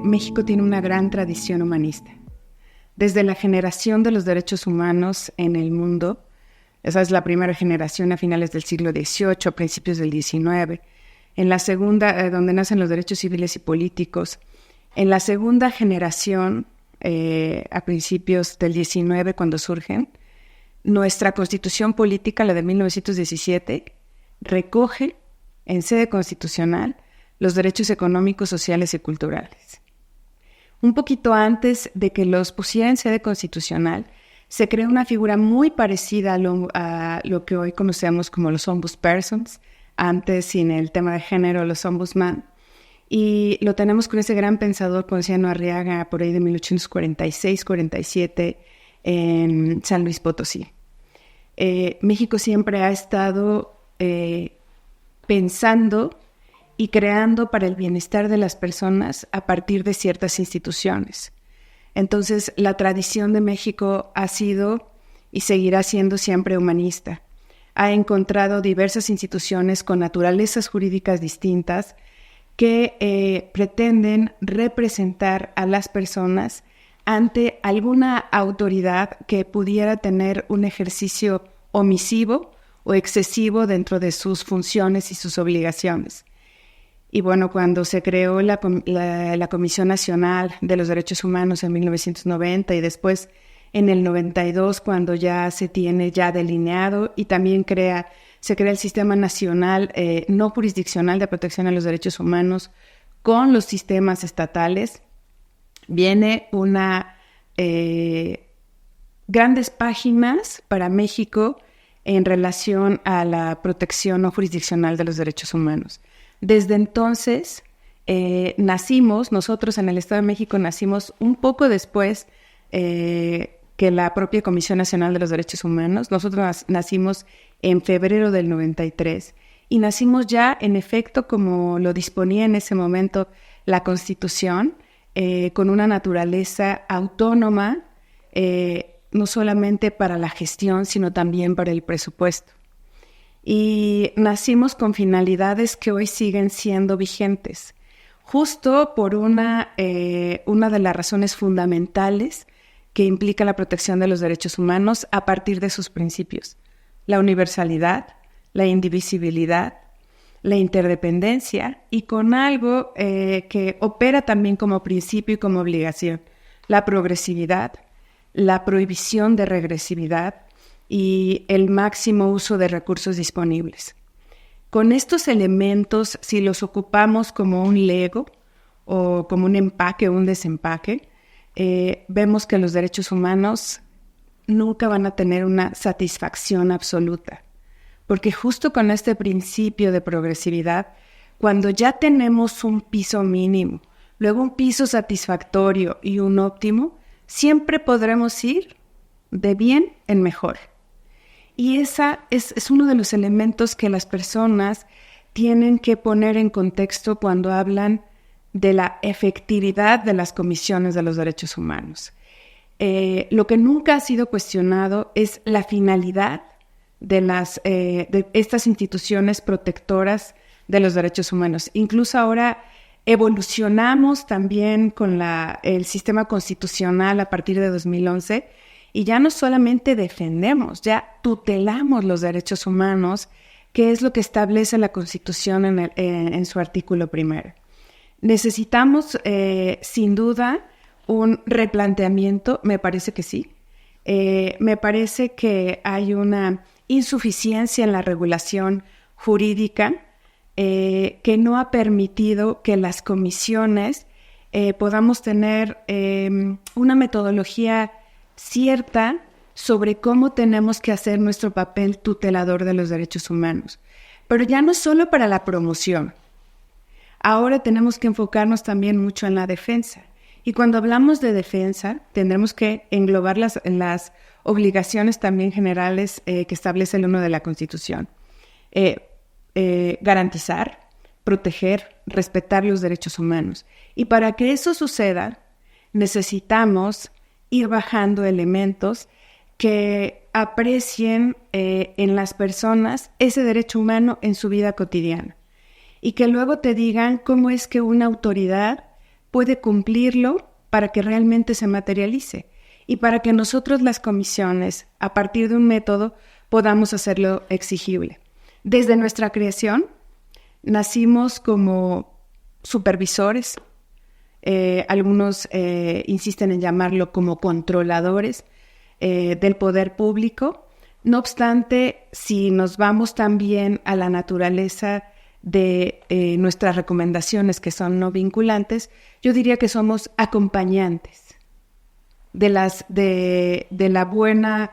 México tiene una gran tradición humanista. Desde la generación de los derechos humanos en el mundo, esa es la primera generación a finales del siglo XVIII, a principios del XIX, en la segunda, donde nacen los derechos civiles y políticos, en la segunda generación, a principios del XIX, cuando surgen, nuestra Constitución política, la de 1917, recoge en sede constitucional los derechos económicos, sociales y culturales. Un poquito antes de que los pusiera en sede constitucional, se creó una figura muy parecida a lo que hoy conocemos como los ombudspersons, antes sin el tema de género, los ombudsman, y lo tenemos con ese gran pensador Ponciano Arriaga por ahí de 1846-47 en San Luis Potosí. México siempre ha estado pensando y creando para el bienestar de las personas a partir de ciertas instituciones. Entonces, la tradición de México ha sido y seguirá siendo siempre humanista. Ha encontrado diversas instituciones con naturalezas jurídicas distintas que pretenden representar a las personas ante alguna autoridad que pudiera tener un ejercicio omisivo o excesivo dentro de sus funciones y sus obligaciones. Y bueno, cuando se creó la Comisión Nacional de los Derechos Humanos en 1990 y después en el 92, cuando ya se tiene ya delineado y también se crea el Sistema Nacional no Jurisdiccional de Protección a los Derechos Humanos con los sistemas estatales, viene grandes páginas para México en relación a la protección no jurisdiccional de los derechos humanos. Desde entonces nosotros en el Estado de México nacimos un poco después que la propia Comisión Nacional de los Derechos Humanos. Nosotros nacimos en febrero del 93 y nacimos ya en efecto como lo disponía en ese momento la Constitución, con una naturaleza autónoma, no solamente para la gestión, sino también para el presupuesto. Y nacimos con finalidades que hoy siguen siendo vigentes, justo por una de las razones fundamentales que implica la protección de los derechos humanos a partir de sus principios: la universalidad, la indivisibilidad, la interdependencia y con algo que opera también como principio y como obligación: la progresividad, la prohibición de regresividad y el máximo uso de recursos disponibles. Con estos elementos, si los ocupamos como un Lego o como un empaque o un desempaque, vemos que los derechos humanos nunca van a tener una satisfacción absoluta, porque justo con este principio de progresividad, cuando ya tenemos un piso mínimo, luego un piso satisfactorio y un óptimo, siempre podremos ir de bien en mejor. Y esa es uno de los elementos que las personas tienen que poner en contexto cuando hablan de la efectividad de las comisiones de los derechos humanos. Lo que nunca ha sido cuestionado es la finalidad de estas instituciones protectoras de los derechos humanos. Incluso ahora evolucionamos también con el sistema constitucional a partir de 2011, y ya no solamente defendemos, ya tutelamos los derechos humanos, que es lo que establece la Constitución en su artículo primero. Necesitamos, sin duda, un replanteamiento, me parece que sí. Me parece que hay una insuficiencia en la regulación jurídica que no ha permitido que las comisiones podamos tener una metodología cierta sobre cómo tenemos que hacer nuestro papel tutelador de los derechos humanos. Pero ya no solo para la promoción. Ahora tenemos que enfocarnos también mucho en la defensa. Y cuando hablamos de defensa, tendremos que englobar las obligaciones también generales que establece el 1 de la Constitución. Garantizar, proteger, respetar los derechos humanos. Y para que eso suceda, necesitamos ir bajando elementos que aprecien en las personas ese derecho humano en su vida cotidiana y que luego te digan cómo es que una autoridad puede cumplirlo para que realmente se materialice y para que nosotros las comisiones, a partir de un método, podamos hacerlo exigible. Desde nuestra creación, nacimos como supervisores, algunos insisten en llamarlo como controladores del poder público. No obstante, si nos vamos también a la naturaleza de nuestras recomendaciones, que son no vinculantes, yo diría que somos acompañantes de la buena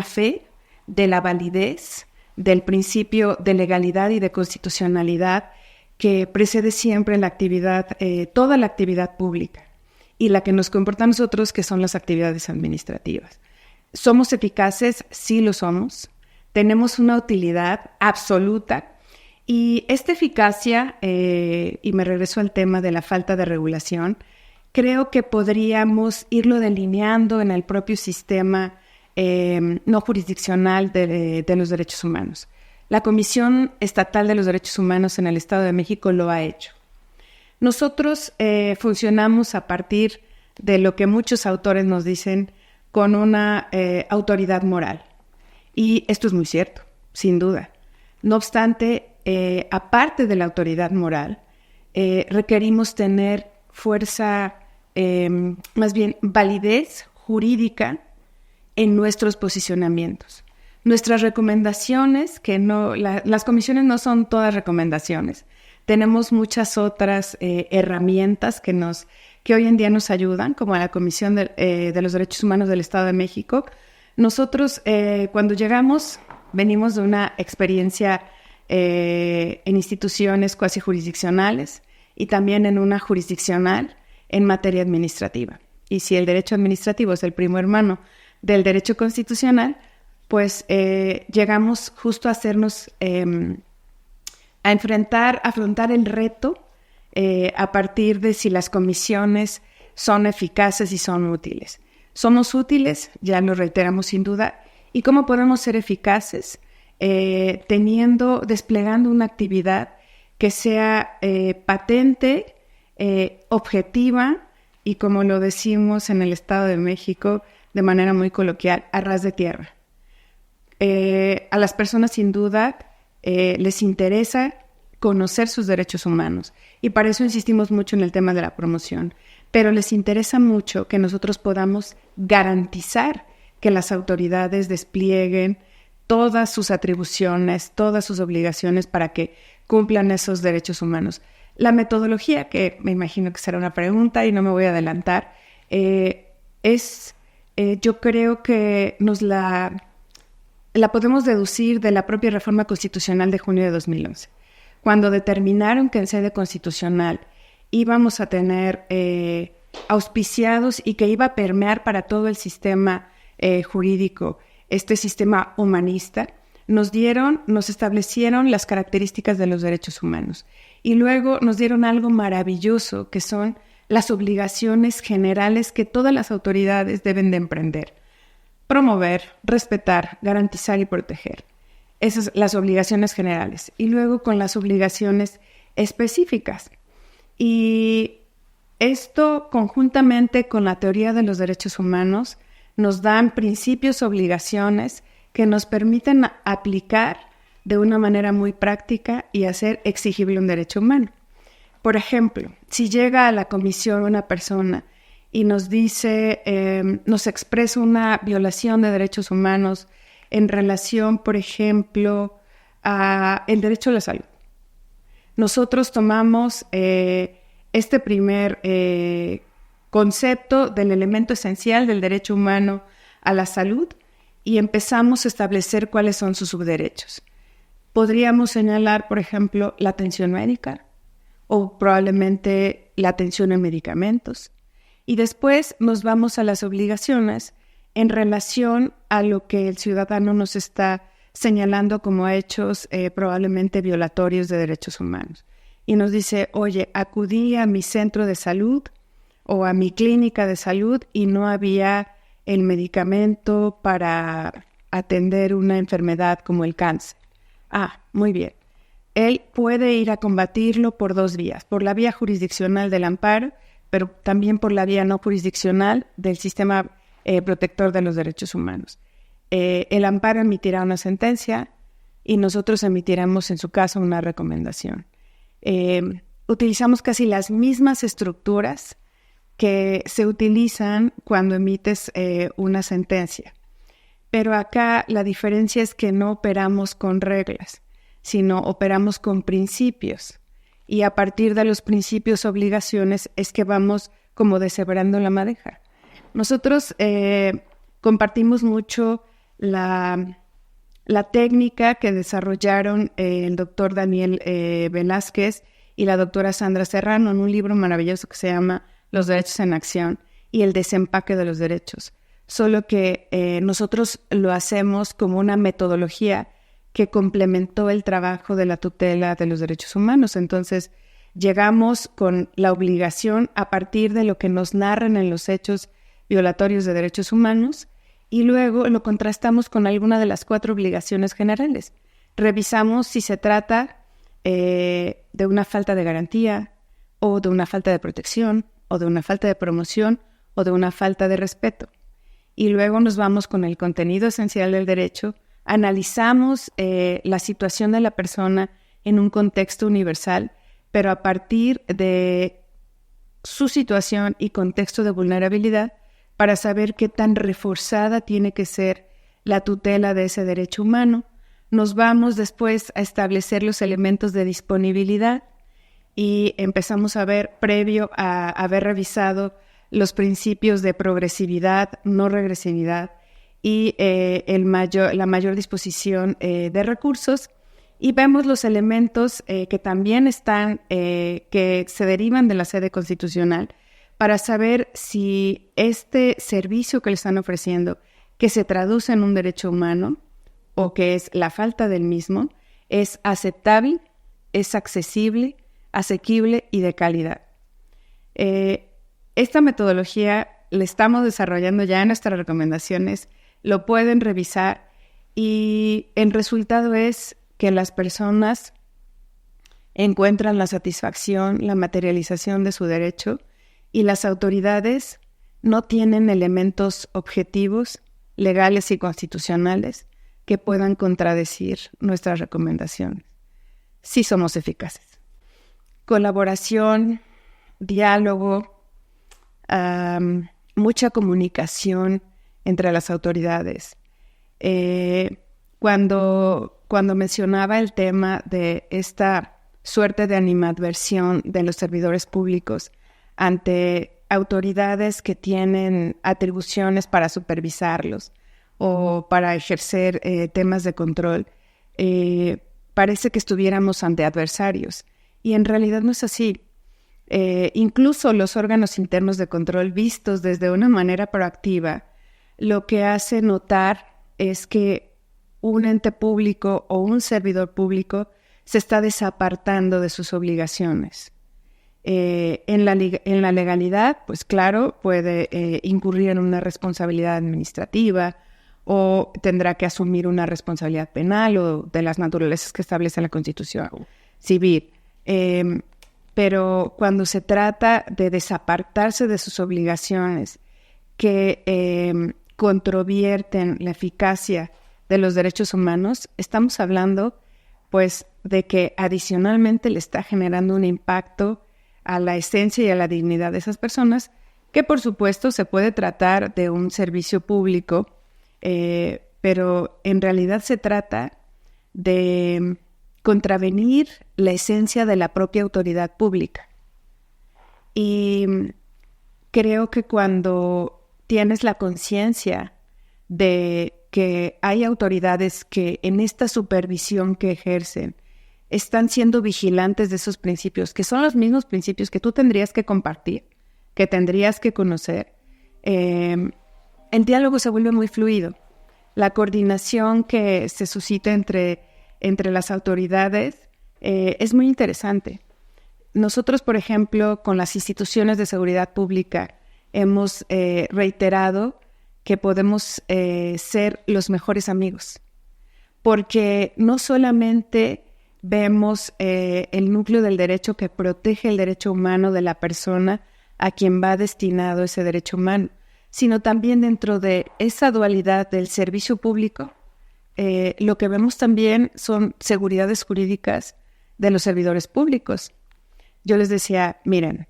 fe, de la validez, del principio de legalidad y de constitucionalidad que precede siempre la actividad, toda la actividad pública, y la que nos comporta a nosotros, que son las actividades administrativas. ¿Somos eficaces? Sí lo somos. Tenemos una utilidad absoluta. Y esta eficacia, y me regreso al tema de la falta de regulación, creo que podríamos irlo delineando en el propio sistema no jurisdiccional de los derechos humanos. La Comisión Estatal de los Derechos Humanos en el Estado de México lo ha hecho. Nosotros funcionamos a partir de lo que muchos autores nos dicen con una autoridad moral. Y esto es muy cierto, sin duda. No obstante, aparte de la autoridad moral, requerimos tener fuerza, más bien validez jurídica en nuestros posicionamientos. Nuestras recomendaciones, las comisiones no son todas recomendaciones. Tenemos muchas otras herramientas que hoy en día nos ayudan, como la Comisión de los Derechos Humanos del Estado de México. Nosotros, cuando llegamos, venimos de una experiencia en instituciones cuasi jurisdiccionales y también en una jurisdiccional en materia administrativa. Y si el derecho administrativo es el primo hermano del derecho constitucional, pues llegamos justo a hacernos, a afrontar el reto a partir de si las comisiones son eficaces y son útiles. Somos útiles, ya lo reiteramos sin duda, ¿y cómo podemos ser eficaces? Desplegando una actividad que sea patente, objetiva y, como lo decimos en el Estado de México de manera muy coloquial, a ras de tierra. A las personas sin duda les interesa conocer sus derechos humanos y para eso insistimos mucho en el tema de la promoción, pero les interesa mucho que nosotros podamos garantizar que las autoridades desplieguen todas sus atribuciones, todas sus obligaciones para que cumplan esos derechos humanos. La metodología, que me imagino que será una pregunta y no me voy a adelantar, yo creo que la podemos deducir de la propia reforma constitucional de junio de 2011, cuando determinaron que en sede constitucional íbamos a tener auspiciados y que iba a permear para todo el sistema jurídico este sistema humanista, nos establecieron las características de los derechos humanos y luego nos dieron algo maravilloso que son las obligaciones generales que todas las autoridades deben de emprender: promover, respetar, garantizar y proteger. Esas son las obligaciones generales. Y luego con las obligaciones específicas. Y esto, conjuntamente con la teoría de los derechos humanos, nos dan principios, obligaciones que nos permiten aplicar de una manera muy práctica y hacer exigible un derecho humano. Por ejemplo, si llega a la comisión una persona y nos dice, nos expresa una violación de derechos humanos en relación, por ejemplo, a el derecho a la salud. Nosotros tomamos este primer concepto del elemento esencial del derecho humano a la salud y empezamos a establecer cuáles son sus subderechos. Podríamos señalar, por ejemplo, la atención médica o probablemente la atención en medicamentos. Y después nos vamos a las obligaciones en relación a lo que el ciudadano nos está señalando como hechos probablemente violatorios de derechos humanos. Y nos dice, oye, acudí a mi centro de salud o a mi clínica de salud y no había el medicamento para atender una enfermedad como el cáncer. Ah, muy bien. él puede ir a combatirlo por 2 vías, por la vía jurisdiccional del amparo, pero también por la vía no jurisdiccional del sistema protector de los derechos humanos. El amparo emitirá una sentencia y nosotros emitiremos en su caso una recomendación. Utilizamos casi las mismas estructuras que se utilizan cuando emites una sentencia, pero acá la diferencia es que no operamos con reglas, sino operamos con principios, y a partir de los principios, obligaciones, es que vamos como deshebrando la madeja. Nosotros compartimos mucho la técnica que desarrollaron el doctor Daniel Velázquez y la doctora Sandra Serrano en un libro maravilloso que se llama Los derechos en acción y el desempaque de los derechos. Solo que nosotros lo hacemos como una metodología que complementó el trabajo de la tutela de los derechos humanos. Entonces, llegamos con la obligación a partir de lo que nos narran en los hechos violatorios de derechos humanos y luego lo contrastamos con alguna de las 4 obligaciones generales. Revisamos si se trata de una falta de garantía o de una falta de protección o de una falta de promoción o de una falta de respeto. Y luego nos vamos con el contenido esencial del derecho, analizamos la situación de la persona en un contexto universal, pero a partir de su situación y contexto de vulnerabilidad para saber qué tan reforzada tiene que ser la tutela de ese derecho humano. Nos vamos después a establecer los elementos de disponibilidad y empezamos a ver, previo a haber revisado los principios de progresividad, no regresividad y la mayor disposición de recursos, y vemos los elementos que también están, que se derivan de la sede constitucional para saber si este servicio que le están ofreciendo, que se traduce en un derecho humano o que es la falta del mismo, es aceptable, es accesible, asequible y de calidad. Esta metodología la estamos desarrollando ya en nuestras recomendaciones, lo pueden revisar y el resultado es que las personas encuentran la satisfacción, la materialización de su derecho y las autoridades no tienen elementos objetivos, legales y constitucionales que puedan contradecir nuestras recomendaciones. Sí somos eficaces. Colaboración, diálogo, mucha comunicación entre las autoridades. Cuando mencionaba el tema de esta suerte de animadversión de los servidores públicos ante autoridades que tienen atribuciones para supervisarlos o para ejercer temas de control, parece que estuviéramos ante adversarios y en realidad no es así. Incluso los órganos internos de control vistos desde una manera proactiva, lo que hace notar es que un ente público o un servidor público se está desapartando de sus obligaciones. En la legalidad, pues claro, puede incurrir en una responsabilidad administrativa o tendrá que asumir una responsabilidad penal o de las naturalezas que establece la Constitución civil. Pero cuando se trata de desapartarse de sus obligaciones que controvierten la eficacia de los derechos humanos, estamos hablando pues de que adicionalmente le está generando un impacto a la esencia y a la dignidad de esas personas, que por supuesto se puede tratar de un servicio público, pero en realidad se trata de contravenir la esencia de la propia autoridad pública. Y creo que cuando tienes la conciencia de que hay autoridades que en esta supervisión que ejercen están siendo vigilantes de esos principios, que son los mismos principios que tú tendrías que compartir, que tendrías que conocer, el diálogo se vuelve muy fluido. La coordinación que se suscita entre las autoridades es muy interesante. Nosotros, por ejemplo, con las instituciones de seguridad pública hemos reiterado que podemos ser los mejores amigos, porque no solamente vemos el núcleo del derecho que protege el derecho humano de la persona a quien va destinado ese derecho humano, sino también dentro de esa dualidad del servicio público, lo que vemos también son seguridades jurídicas de los servidores públicos. Yo les decía, miren,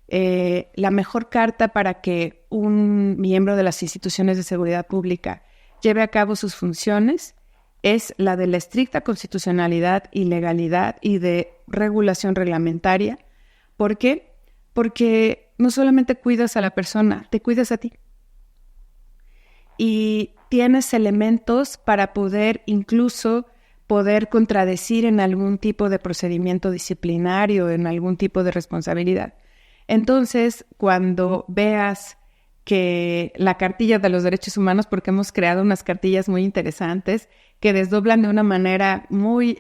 la mejor carta para que un miembro de las instituciones de seguridad pública lleve a cabo sus funciones es la de la estricta constitucionalidad y legalidad y de regulación reglamentaria. ¿Por qué? Porque no solamente cuidas a la persona, te cuidas a ti. Y tienes elementos para poder incluso contradecir en algún tipo de procedimiento disciplinario, en algún tipo de responsabilidad. Entonces, cuando veas que la cartilla de los derechos humanos, porque hemos creado unas cartillas muy interesantes que desdoblan de una manera muy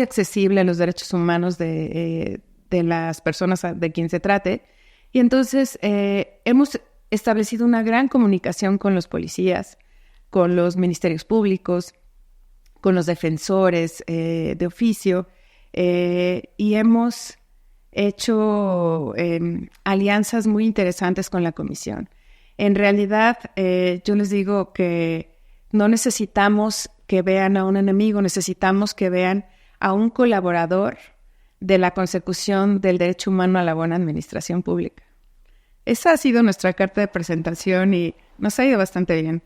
accesible a los derechos humanos de las personas de quien se trate. Y entonces hemos establecido una gran comunicación con los policías, con los ministerios públicos, con los defensores de oficio, y hemos hecho alianzas muy interesantes con la comisión. En realidad, yo les digo que no necesitamos que vean a un enemigo, necesitamos que vean a un colaborador de la consecución del derecho humano a la buena administración pública. Esa ha sido nuestra carta de presentación y nos ha ido bastante bien.